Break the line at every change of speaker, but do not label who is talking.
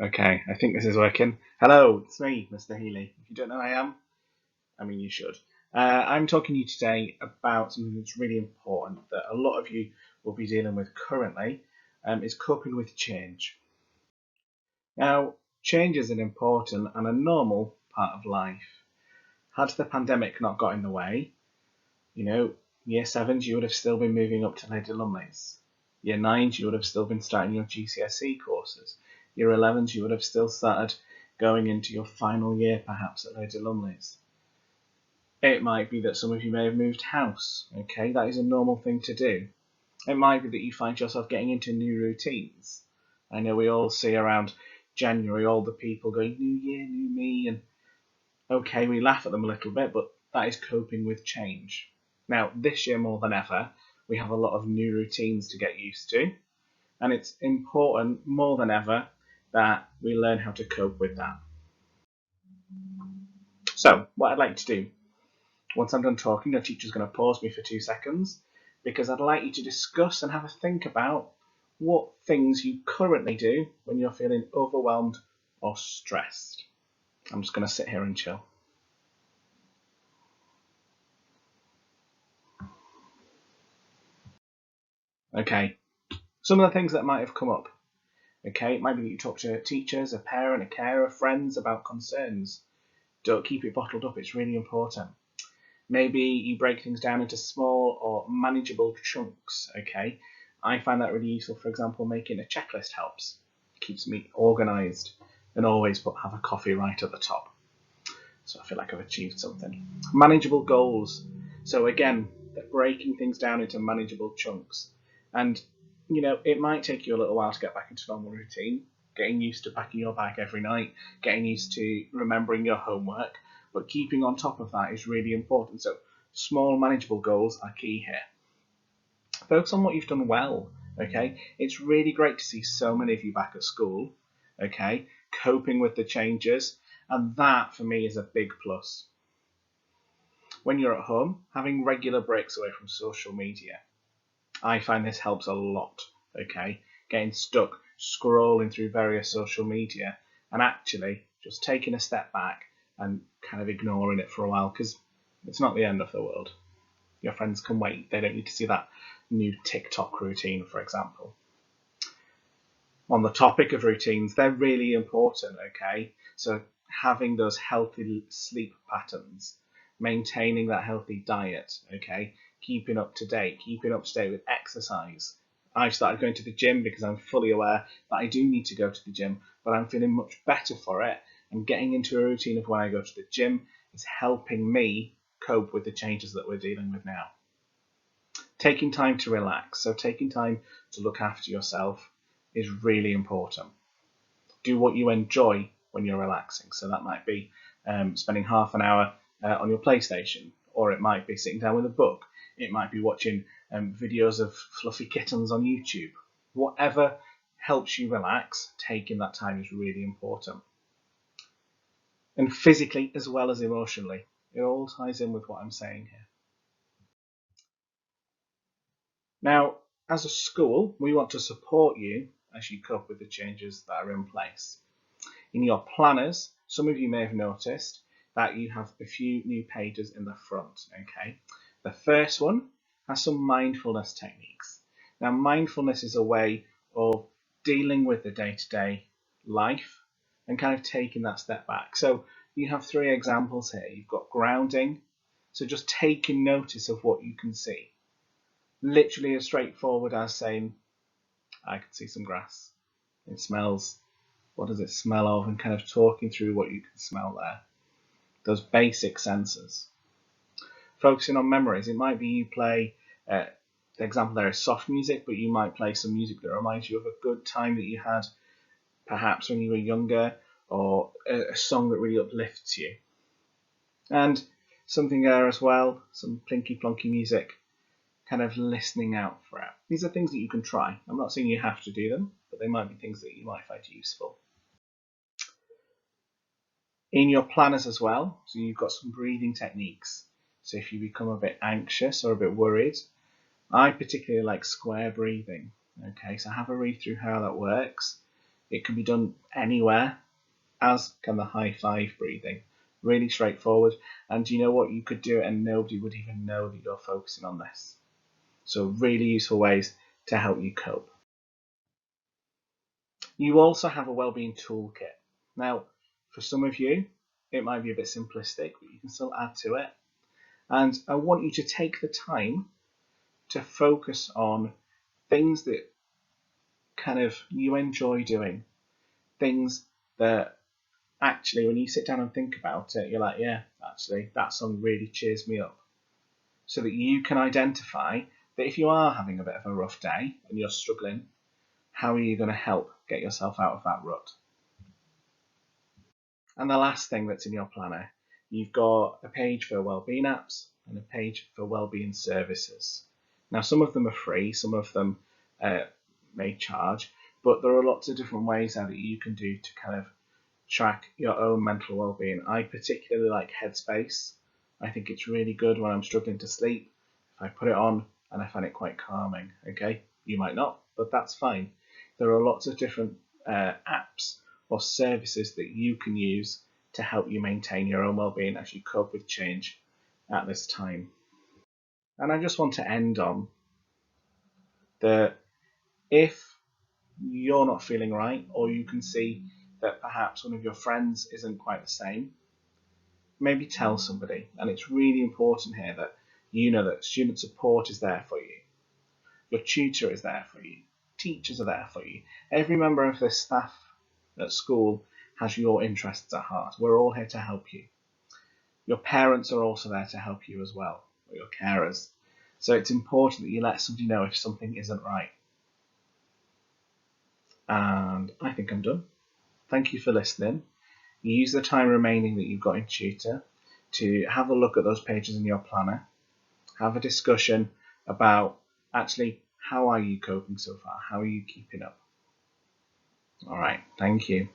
Okay, I think this is working. Hello, it's me, Mr. Healy. If you don't know who I am, I mean you should. I'm talking to you today about something that's really important that a lot of you will be dealing with currently, is coping with change. Now, change is an important and a normal part of life. Had the pandemic not got in the way, you know, year sevens, you would have still been moving up to Lady Lumley's. Year nines, you would have still been starting your GCSE courses. Year 11s, you would have still started going into your final year perhaps at Lady Lumley's. It might be that some of you may have moved house. Okay, that is a normal thing to do. It might be that you find yourself getting into new routines. I know we all see around January all the people going, new year, new me, and okay, we laugh at them a little bit, but that is coping with change. Now, this year more than ever, we have a lot of new routines to get used to, and it's important more than ever that we learn how to cope with that. So, what I'd like to do, once I'm done talking, the teacher's going to pause me for 2 seconds because I'd like you to discuss and have a think about what things you currently do when you're feeling overwhelmed or stressed. I'm just going to sit here and chill. Okay, some of the things that might have come up. Okay, it might be that you talk to teachers, a parent, a carer, friends about concerns. Don't keep it bottled up, it's really important. Maybe you break things down into small or manageable chunks. Okay, I find that really useful. For example, making a checklist helps. It keeps me organized and always have a coffee right at the top. So I feel like I've achieved something. Manageable goals. So again, breaking things down into manageable chunks. And it might take you a little while to get back into normal routine, getting used to packing your bag every night, getting used to remembering your homework, but keeping on top of that is really important. So small manageable goals are key here. Focus on what you've done well. Okay, it's really great to see so many of you back at school. Okay, coping with the changes, and that for me is a big plus. When you're at home, having regular breaks away from social media, I find this helps a lot. Okay, getting stuck scrolling through various social media and actually just taking a step back and kind of ignoring it for a while, because it's not the end of the world. Your friends can wait. They don't need to see that new TikTok routine, for example. On the topic of routines, they're really important. Okay, so having those healthy sleep patterns, maintaining that healthy diet, okay, keeping up to date with exercise. I've started going to the gym because I'm fully aware that I do need to go to the gym, but I'm feeling much better for it, and getting into a routine of when I go to the gym is helping me cope with the changes that we're dealing with now. Taking time to relax, so taking time to look after yourself is really important. Do what you enjoy when you're relaxing. So that might be spending half an hour on your PlayStation, or it might be sitting down with a book. It might be watching videos of fluffy kittens on YouTube. Whatever helps you relax, taking that time is really important. And physically as well as emotionally. It all ties in with what I'm saying here. Now, as a school, we want to support you as you cope with the changes that are in place. In your planners, some of you may have noticed that you have a few new pages in the front. Okay, the first one has some mindfulness techniques. Now, mindfulness is a way of dealing with the day-to-day life and kind of taking that step back. So you have 3 examples here. You've got grounding, so just taking notice of what you can see. Literally as straightforward as saying, I can see some grass. It smells. What does it smell of? And kind of talking through what you can smell there. Those basic senses. Focusing on memories. It might be you play, the example there is soft music, but you might play some music that reminds you of a good time that you had perhaps when you were younger, or a song that really uplifts you. And something there as well, some plinky plonky music, kind of listening out for it. These are things that you can try. I'm not saying you have to do them, but they might be things that you might find useful. In your planners as well, so you've got some breathing techniques. So if you become a bit anxious or a bit worried, I particularly like square breathing. Okay, so have a read through how that works. It can be done anywhere, as can the high five breathing. Really straightforward. And you know what? You could do it and nobody would even know that you're focusing on this. So really useful ways to help you cope. You also have a Wellbeing Toolkit. Now, for some of you, it might be a bit simplistic, but you can still add to it. And I want you to take the time to focus on things that kind of you enjoy doing, things that actually when you sit down and think about it, you're like, yeah, actually that song really cheers me up. So that you can identify that if you are having a bit of a rough day and you're struggling, how are you going to help get yourself out of that rut? And the last thing that's in your planner, you've got a page for wellbeing apps and a page for wellbeing services. Now, some of them are free, some of them may charge, but there are lots of different ways now that you can do to kind of track your own mental well-being. I particularly like Headspace. I think it's really good when I'm struggling to sleep. If I put it on and I find it quite calming, okay? You might not, but that's fine. There are lots of different apps or services that you can use to help you maintain your own well-being as you cope with change at this time. And I just want to end on that if you're not feeling right, or you can see that perhaps one of your friends isn't quite the same, maybe tell somebody. And it's really important here that you know that student support is there for you. Your tutor is there for you. Teachers are there for you. Every member of the staff at school has your interests at heart. We're all here to help you. Your parents are also there to help you as well, or your carers. So it's important that you let somebody know if something isn't right. And I think I'm done. Thank you for listening. Use the time remaining that you've got in tutor to have a look at those pages in your planner. Have a discussion about actually how are you coping so far? How are you keeping up? All right, thank you.